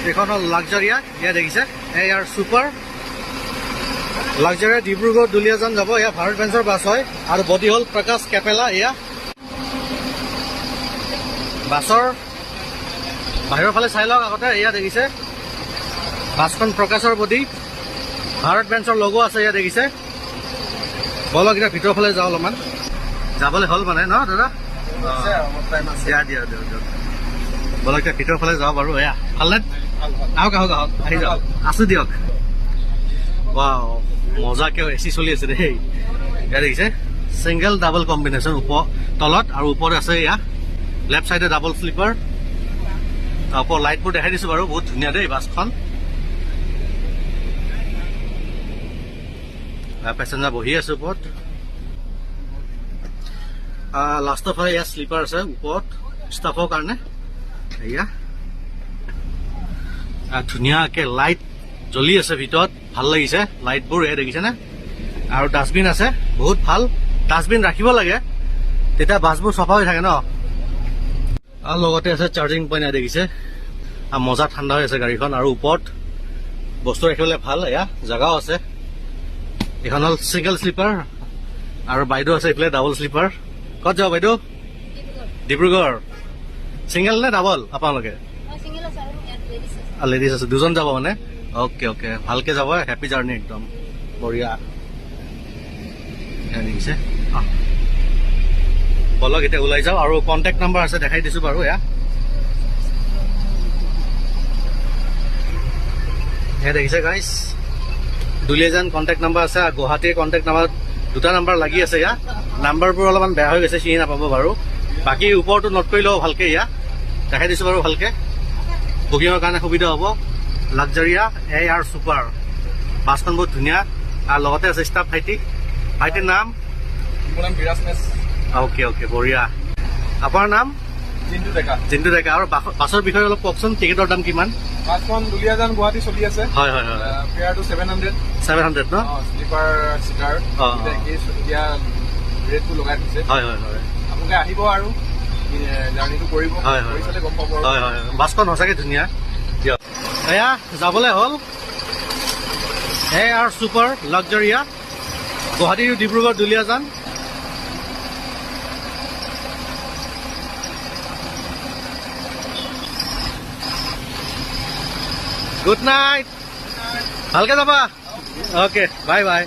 এইখন হ'ল লাক্সাৰিয়া, এয়া দেখিছে এয়াৰ ছুপাৰ লাক্সাৰিয়া ডিব্ৰুগড় দুলিয়াজান যাব। এয়া ভাৰত বেঞ্চৰ বাছ হয় আৰু বডি হ'ল প্ৰকাশ কেপেলা। এয়া বাছৰ বাহিৰৰ ফালে চাই লওক আগতে। এয়া দেখিছে বাছখন প্ৰকাশৰ বডি, ভাৰত বেঞ্চৰ লগো আছে। এয়া দেখিছে। বলক এতিয়া ভিতৰৰ ফালে যাওঁ, অলপমান যাবলৈ হ'ল মানে ন দাদা? দিয়া দিয়া দিয়ক দিয়ক। বলক এতিয়া ভিতৰৰ ফালে যাওঁ বাৰু। এয়া ভালনে? আহক আহক আহক, আহি যাওক। আছো দিয়ক। ৱাও, মজাকে এচি চলি আছে দেই। এয়া দেখিছে ছিংগল ডাবল কম্বিনেশ্যন, তলত আৰু ওপৰত আছে। এয়া লেফ্ট চাইডে ডাবল শ্লিপাৰ। ওপৰ লাইটবোৰ দেখাই দিছো বাৰু, বহুত ধুনীয়া দেই বাছখন। পেচেঞ্জাৰ বহি আছে ওপৰত। লাষ্টৰ ফালে এয়া শ্লিপাৰ আছে ওপৰত ষ্টাফৰ কাৰণে। এয়া ধুনীয়াকে লাইট জ্বলি আছে ভিতৰত, ভাল লাগিছে লাইটবোৰ। এয়া দেখিছেনে? আৰু ডাষ্টবিন আছে, বহুত ভাল। ডাষ্টবিন ৰাখিব লাগে, তেতিয়া বাছবোৰ চফা হৈ থাকে ন। আৰু লগতে আছে চাৰ্জিং পইণ্ট। এয়া দেখিছে মজা ঠাণ্ডা হৈ আছে গাড়ীখন। আৰু ওপৰত বস্তু ৰাখিবলৈ ভাল, এয়া জেগাও আছে। এইখন হ'ল ছিংগল শ্লিপাৰ আৰু বাইদেউ আছে এইফালে ডাবল শ্লিপাৰ। ক'ত যাব বাইদেউ? ডিব্ৰুগড়। ছিংগল নে ডাবল আপোনালোকে? লেডিজ আছে, দুজন যাব মানে? অ'কে অ'কে, ভালকে যাব, হেপী জাৰ্ণি একদম বঢ়িয়া। দেখিছে? বলক এতিয়া ওলাই যাওঁ। আৰু কণ্টেক্ট নাম্বাৰ আছে, দেখাই দিছো বাৰু। এয়া দেখিছে গাইজ, দুলিয়াজান কণ্টেক্ট নাম্বাৰ আছে, গুৱাহাটীৰ কণ্টেক্ট নাম্বাৰ, দুটা নাম্বাৰ লাগি আছে। ইয়াত নাম্বাৰবোৰ অলপমান বেয়া হৈ গৈছে, চিনি নাপাব বাৰু। বাকী ওপৰটো নোট কৰি ল'ব ভালকে। ইয়াত দেখাই দিছো বাৰু ভালকে, বুকিঙৰ কাৰণে সুবিধা হ'ব। লাক্সাৰিয়া এয়াৰ ছুপাৰ বাছখন বহুত ধুনীয়া। আৰু লগতে আছে ষ্টাফ ভাইটি। ভাইটিৰ নাম? অ'কে অ'কে, বঢ়িয়া। আপোনাৰ নাম? জিন্তু ডেকা। আৰু বাছৰ বিষয়ে অলপ কওকচোন, টিকেটৰ দাম কিমান? বাছখন দুলিয়াজান গুৱাহাটী চলি আছে। হয় হয় হয়। ফেয়াৰটো 700 ন? শ্লিপাৰ চিটাৰ এতিয়া ৰেটটো লগাই দিছে। হয় হয় হয়। আপোনালোকে আহিব আৰু জাৰ্ণিটো কৰিব, কৰিছিলে গম পাব। হয় হয়, বাছখন সঁচাকে ধুনীয়া। দিয়ক, এয়া যাবলৈ হ'ল এয়াৰ ছুপাৰ লাক্সাৰিয়া, গুৱাহাটী ডিব্ৰুগড় দুলিয়াজান। গুড নাইট, ভালকে যাবা। অ'কে, বাই বাই।